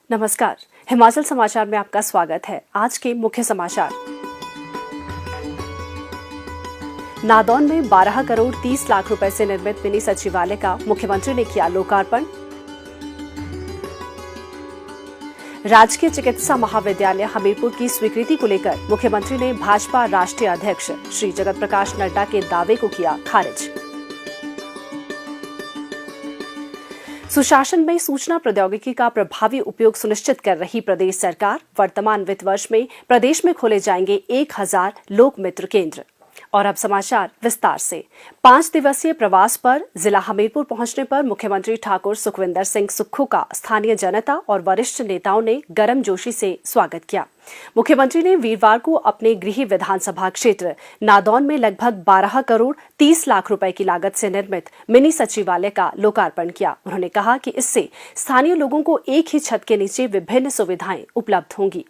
नमस्कार, हिमाचल समाचार में आपका स्वागत है। आज के मुख्य समाचार। नादौन में 12 करोड़ 30 लाख रुपए से निर्मित मिनी सचिवालय का मुख्यमंत्री ने किया लोकार्पण। राजकीय चिकित्सा महाविद्यालय हमीरपुर की स्वीकृति को लेकर मुख्यमंत्री ने भाजपा राष्ट्रीय अध्यक्ष श्री जगत प्रकाश नड्डा के दावे को किया खारिज। सुशासन में सूचना प्रौद्योगिकी का प्रभावी उपयोग सुनिश्चित कर रही प्रदेश सरकार। वर्तमान वित्त वर्ष में प्रदेश में खोले जाएंगे 1000 लोक मित्र केंद्र। और अब समाचार विस्तार से। 5 दिवसीय प्रवास पर जिला हमीरपुर पहुंचने पर मुख्यमंत्री ठाकुर सुखविंदर सिंह सुक्खू का स्थानीय जनता और वरिष्ठ नेताओं ने गर्मजोशी से स्वागत किया। मुख्यमंत्री ने वीरवार को अपने गृह विधानसभा क्षेत्र नादौन में लगभग 12 करोड़ 30 लाख रुपए की लागत से निर्मित मिनी सचिवालय का लोकार्पण किया। उन्होंने कहा कि इससे स्थानीय लोगों को एक ही छत के नीचे विभिन्न सुविधाएं उपलब्ध होंगी।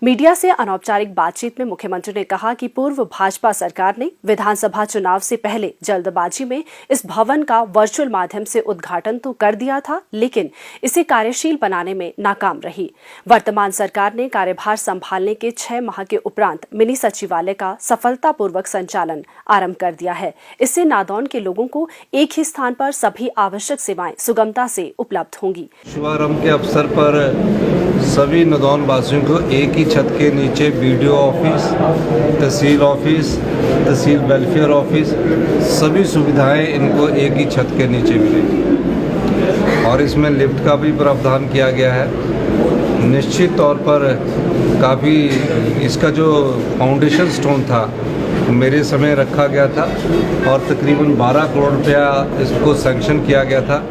मीडिया से अनौपचारिक बातचीत में मुख्यमंत्री ने कहा कि पूर्व भाजपा सरकार ने विधानसभा चुनाव से पहले जल्दबाजी में इस भवन का वर्चुअल माध्यम से उद्घाटन तो कर दिया था, लेकिन इसे कार्यशील बनाने में नाकाम रही। वर्तमान सरकार ने कार्यभार संभालने के 6 माह के उपरांत मिनी सचिवालय का सफलतापूर्वक संचालन आरंभ कर दिया है। इससे नादौन के लोगों को एक ही स्थान पर सभी आवश्यक सेवाएं सुगमता से उपलब्ध होंगी। शुभारंभ के अवसर पर सभी नादौन वासियों को एक ही छत के नीचे बीडीओ ऑफिस, तहसील ऑफिस, तहसील वेलफेयर ऑफिस, सभी सुविधाएं इनको एक ही छत के नीचे मिलेंगी। और इसमें लिफ्ट का भी प्रावधान किया गया है। निश्चित तौर पर काफ़ी इसका जो फाउंडेशन स्टोन था मेरे समय रखा गया था और तकरीबन 12 करोड़ रुपया इसको सैंक्शन किया गया था।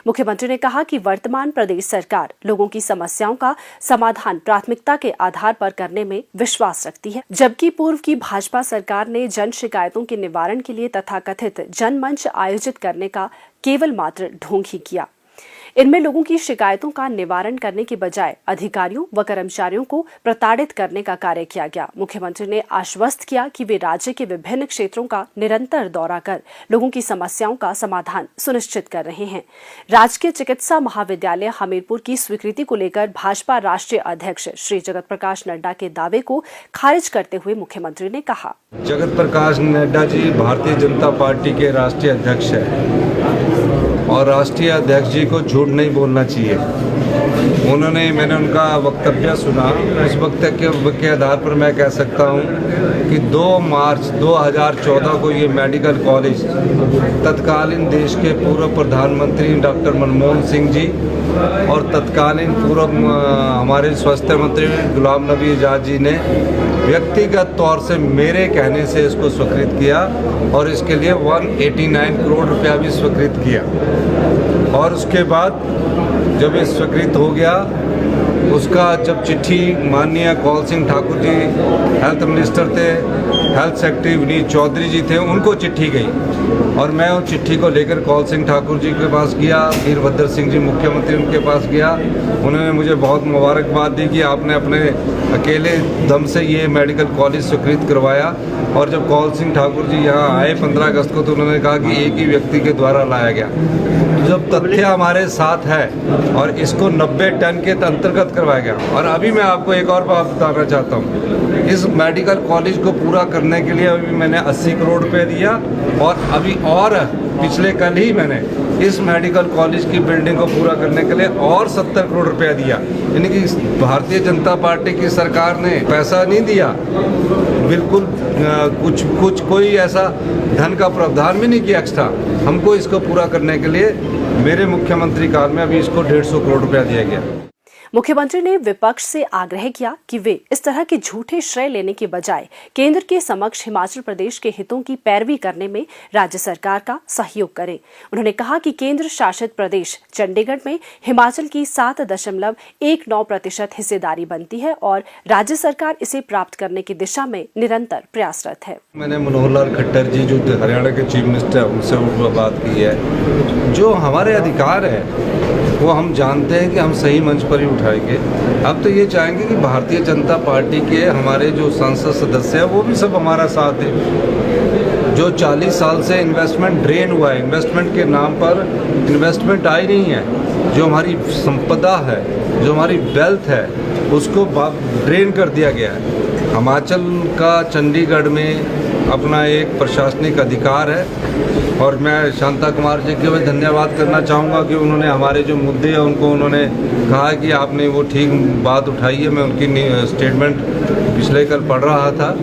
मुख्यमंत्री ने कहा कि वर्तमान प्रदेश सरकार लोगों की समस्याओं का समाधान प्राथमिकता के आधार पर करने में विश्वास रखती है, जबकि पूर्व की भाजपा सरकार ने जन शिकायतों के निवारण के लिए तथाकथित जनमंच आयोजित करने का केवल मात्र ढोंग ही किया। इनमें लोगों की शिकायतों का निवारण करने के बजाय अधिकारियों व कर्मचारियों को प्रताड़ित करने का कार्य किया गया। मुख्यमंत्री ने आश्वस्त किया कि वे राज्य के विभिन्न क्षेत्रों का निरंतर दौरा कर लोगों की समस्याओं का समाधान सुनिश्चित कर रहे हैं। राजकीय चिकित्सा महाविद्यालय हमीरपुर की स्वीकृति को लेकर भाजपा राष्ट्रीय अध्यक्ष श्री जगत प्रकाश नड्डा के दावे को खारिज करते हुए मुख्यमंत्री ने कहा, जगत प्रकाश नड्डा जी भारतीय जनता पार्टी के राष्ट्रीय अध्यक्ष हैं और राष्ट्रीय अध्यक्ष जी को झूठ नहीं बोलना चाहिए। मैंने उनका वक्तव्य सुना। उस वक्तव्य के आधार पर मैं कह सकता हूं कि 2 मार्च 2014 को ये मेडिकल कॉलेज तत्कालीन देश के पूर्व प्रधानमंत्री डॉक्टर मनमोहन सिंह जी और तत्कालीन पूर्व हमारे स्वास्थ्य मंत्री गुलाम नबी आज़ाद जी ने व्यक्तिगत तौर से मेरे कहने से इसको स्वीकृत किया और इसके लिए 189 करोड़ रुपया भी स्वीकृत किया। और उसके बाद जब ये स्वीकृत हो गया, उसका जब चिट्ठी माननीय कौल सिंह ठाकुर जी हेल्थ मिनिस्टर थे, हेल्थ सेक्रेटरी विनीत चौधरी जी थे, उनको चिट्ठी गई और मैं उस चिट्ठी को लेकर कौल सिंह ठाकुर जी के पास गया, वीरभद्र सिंह जी मुख्यमंत्री उनके पास गया। उन्होंने मुझे बहुत मुबारकबाद दी कि आपने अपने अकेले दम से ये मेडिकल कॉलेज स्वीकृत करवाया। और जब कौल सिंह ठाकुर जी यहाँ आए 15 अगस्त को, तो उन्होंने कहा कि एक ही व्यक्ति के द्वारा लाया गया। जब तथ्य हमारे साथ है और इसको 90 टन के अंतर्गत करवाया गया। और अभी मैं आपको एक और बात बताना चाहता हूँ, इस मेडिकल कॉलेज को पूरा करने के लिए अभी मैंने 80 करोड़ रुपए दिया और अभी और पिछले कल ही मैंने इस मेडिकल कॉलेज की बिल्डिंग को पूरा करने के लिए और 70 करोड़ रुपया दिया। यानी कि भारतीय जनता पार्टी की सरकार ने पैसा नहीं दिया, बिल्कुल कुछ कोई ऐसा धन का प्रावधान भी नहीं किया एक्स्ट्रा। हमको इसको पूरा करने के लिए मेरे मुख्यमंत्री काल में अभी इसको 150 करोड़ रुपया दिया गया। मुख्यमंत्री ने विपक्ष से आग्रह किया कि वे इस तरह के झूठे श्रेय लेने के बजाय केंद्र के समक्ष हिमाचल प्रदेश के हितों की पैरवी करने में राज्य सरकार का सहयोग करें। उन्होंने कहा कि केंद्र शासित प्रदेश चंडीगढ़ में हिमाचल की 7.19% हिस्सेदारी बनती है और राज्य सरकार इसे प्राप्त करने की दिशा में निरंतर प्रयासरत है। मैंने मनोहर लाल खट्टर जी जो हरियाणा के चीफ मिनिस्टर है उनसे बात की है। जो हमारे अधिकार है वो हम जानते हैं कि हम सही मंच पर ही उठाएंगे। अब तो ये चाहेंगे कि भारतीय जनता पार्टी के हमारे जो संसद सदस्य हैं वो भी सब हमारा साथ दें। जो 40 साल से इन्वेस्टमेंट ड्रेन हुआ है, इन्वेस्टमेंट के नाम पर इन्वेस्टमेंट आई नहीं है, जो हमारी संपदा है, जो हमारी वेल्थ है, उसको ड्रेन कर दिया गया है। हिमाचल का चंडीगढ़ में अपना एक प्रशासनिक अधिकार है और मैं शांता कुमार जी के लिए धन्यवाद करना चाहूँगा कि उन्होंने हमारे जो मुद्दे हैं उनको उन्होंने कहा कि आपने वो ठीक बात उठाई है। मैं उनकी स्टेटमेंट पिछले कल पढ़ रहा था।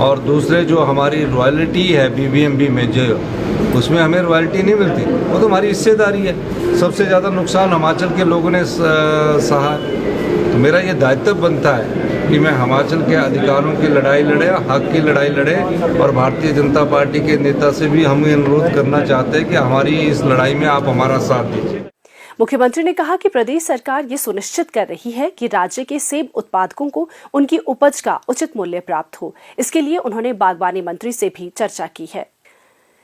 और दूसरे जो हमारी रॉयल्टी है बीबीएमबी में, जो उसमें हमें रॉयल्टी नहीं मिलती, वो तो हमारी हिस्सेदारी है। सबसे ज़्यादा नुकसान हिमाचल के लोगों ने सहा। तो मेरा ये दायित्व बनता है कि मैं हिमाचल के अधिकारों की लड़ाई लड़े, हक की लड़ाई लड़े। और भारतीय जनता पार्टी के नेता से भी हम अनुरोध करना चाहते हैं कि हमारी इस लड़ाई में आप हमारा साथ दीजिए। मुख्यमंत्री ने कहा कि प्रदेश सरकार ये सुनिश्चित कर रही है कि राज्य के सेब उत्पादकों को उनकी उपज का उचित मूल्य प्राप्त हो। इसके लिए उन्होंने बागवानी मंत्री से भी चर्चा की है।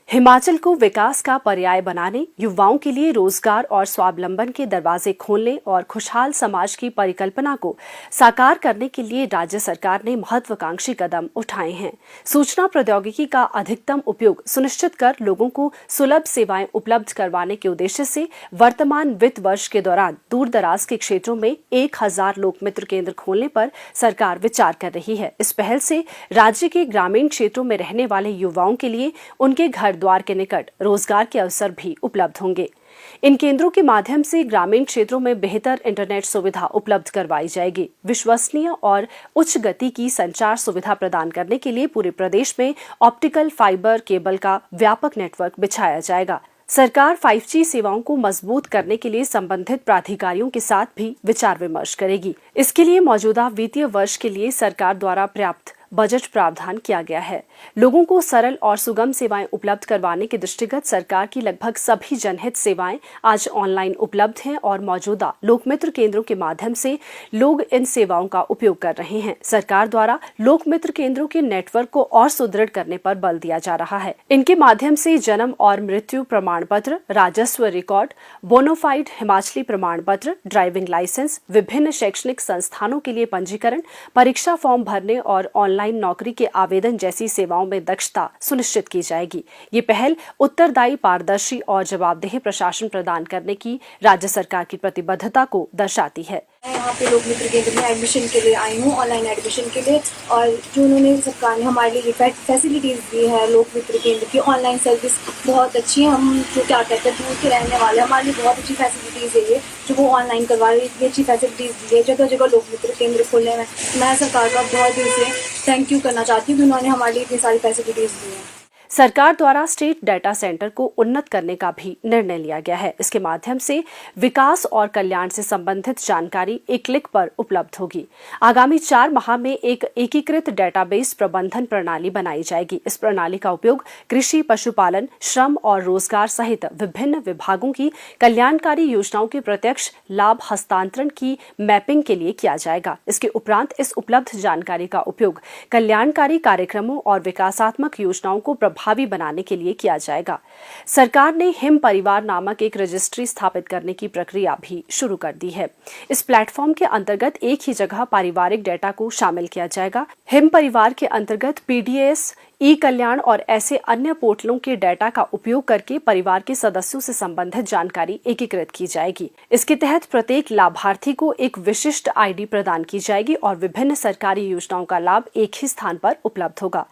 हिमाचल को विकास का पर्याय बनाने, युवाओं के लिए रोजगार और स्वावलंबन के दरवाजे खोलने और खुशहाल समाज की परिकल्पना को साकार करने के लिए राज्य सरकार ने महत्वाकांक्षी कदम उठाए हैं। सूचना प्रौद्योगिकी का अधिकतम उपयोग सुनिश्चित कर लोगों को सुलभ सेवाएं उपलब्ध करवाने के उद्देश्य से वर्तमान वित्त वर्ष के दौरान दूर दराज के क्षेत्रों में 1000 लोक मित्र केंद्र खोलने पर सरकार विचार कर रही है। इस पहल से राज्य के ग्रामीण क्षेत्रों में रहने वाले युवाओं के लिए उनके घर द्वार के निकट रोजगार के अवसर भी उपलब्ध होंगे। इन केंद्रों के माध्यम से ग्रामीण क्षेत्रों में बेहतर इंटरनेट सुविधा उपलब्ध करवाई जाएगी। विश्वसनीय और उच्च गति की संचार सुविधा प्रदान करने के लिए पूरे प्रदेश में ऑप्टिकल फाइबर केबल का व्यापक नेटवर्क बिछाया जाएगा। सरकार 5G सेवाओं को मजबूत करने के लिए संबंधित प्राधिकारियों के साथ भी विचार विमर्श करेगी। इसके लिए मौजूदा वित्तीय वर्ष के लिए सरकार द्वारा पर्याप्त बजट प्रावधान किया गया है। लोगों को सरल और सुगम सेवाएं उपलब्ध करवाने के दृष्टिगत सरकार की लगभग सभी जनहित सेवाएं आज ऑनलाइन उपलब्ध हैं और मौजूदा लोकमित्र केंद्रों के माध्यम से लोग इन सेवाओं का उपयोग कर रहे हैं। सरकार द्वारा लोकमित्र केंद्रों के नेटवर्क को और सुदृढ़ करने पर बल दिया जा रहा है। इनके माध्यम से जन्म और मृत्यु प्रमाण पत्र, राजस्व रिकॉर्ड, बोनोफाइड हिमाचली प्रमाण पत्र, ड्राइविंग लाइसेंस, विभिन्न शैक्षणिक संस्थानों के लिए पंजीकरण, परीक्षा फॉर्म भरने और ऑनलाइन नौकरी के आवेदन जैसी सेवाओं में दक्षता सुनिश्चित की जाएगी। ये पहल उत्तरदायी, पारदर्शी और जवाबदेह प्रशासन प्रदान करने की राज्य सरकार की प्रतिबद्धता को दर्शाती है। मैं यहाँ पे लोक मित्र केंद्र में एडमिशन के लिए आई हूँ, ऑनलाइन एडमिशन के लिए। और जो उन्होंने सरकार ने हमारे लिए फैसिलिटीज़ दी है, लोक मित्र केंद्र की ऑनलाइन सर्विस बहुत अच्छी है। हम जो क्या कहते हैं दूर के रहने वाले, हमारे लिए बहुत अच्छी फैसिलिटीज़ है ये, जो वो ऑनलाइन करवा रही है। अच्छी फैसिलिटीज़ दी है, जगह जगह लोक मित्र केंद्र खोले हैं। मैं सरकार का बहुत दिल से थैंक यू करना चाहती हूँ कि उन्होंने हमारे लिए इतनी सारी फैसिलिटीज़ दी हैं। सरकार द्वारा स्टेट डाटा सेंटर को उन्नत करने का भी निर्णय लिया गया है। इसके माध्यम से विकास और कल्याण से संबंधित जानकारी एक क्लिक पर उपलब्ध होगी। आगामी 4 माह में एक एकीकृत डेटाबेस प्रबंधन प्रणाली बनाई जाएगी। इस प्रणाली का उपयोग कृषि, पशुपालन, श्रम और रोजगार सहित विभिन्न विभागों की कल्याणकारी योजनाओं के प्रत्यक्ष लाभ हस्तांतरण की मैपिंग के लिए किया जाएगा। इसके उपरांत इस उपलब्ध जानकारी का उपयोग कल्याणकारी कार्यक्रमों और विकासात्मक योजनाओं को प्रभावी बनाने के लिए किया जाएगा। सरकार ने हिम परिवार नामक एक रजिस्ट्री स्थापित करने की प्रक्रिया भी शुरू कर दी है। इस प्लेटफॉर्म के अंतर्गत एक ही जगह पारिवारिक डेटा को शामिल किया जाएगा। हिम परिवार के अंतर्गत पीडीएस, ई कल्याण और ऐसे अन्य पोर्टलों के डेटा का उपयोग करके परिवार के सदस्यों से संबंधित जानकारी एकीकृत की जाएगी। इसके तहत प्रत्येक लाभार्थी को एक विशिष्ट आईडी प्रदान की जाएगी और विभिन्न सरकारी योजनाओं का लाभ एक ही स्थान पर उपलब्ध होगा।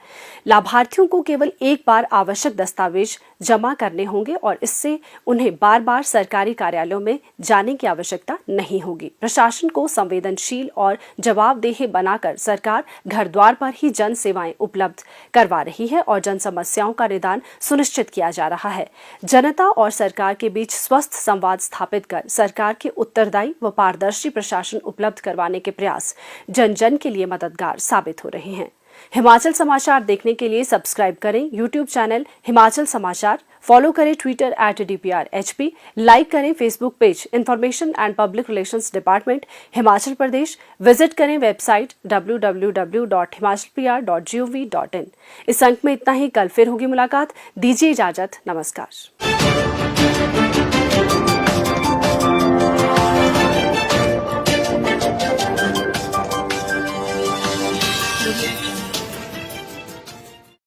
लाभार्थियों को केवल एक बार आवश्यक दस्तावेज जमा करने होंगे और इससे उन्हें बार बार सरकारी कार्यालयों में जाने की आवश्यकता नहीं होगी। प्रशासन को संवेदनशील और जवाबदेह बनाकर सरकार घर द्वार पर ही जन सेवाएं उपलब्ध करवा रही है और जन समस्याओं का निदान सुनिश्चित किया जा रहा है। जनता और सरकार के बीच स्वस्थ संवाद स्थापित कर सरकार के उत्तरदायी व पारदर्शी प्रशासन उपलब्ध करवाने के प्रयास जन जन के लिए मददगार साबित हो रहे हैं। हिमाचल समाचार देखने के लिए सब्सक्राइब करें यूट्यूब चैनल हिमाचल समाचार, फॉलो करें ट्विटर @DPRHP, लाइक करें Facebook page information and public relations department Himachal Pradesh, visit करें वेबसाइट www.himachalpr.gov.in। इस अंक में इतना ही। कल फिर होगी मुलाकात। दीजिए इजाजत। नमस्कार।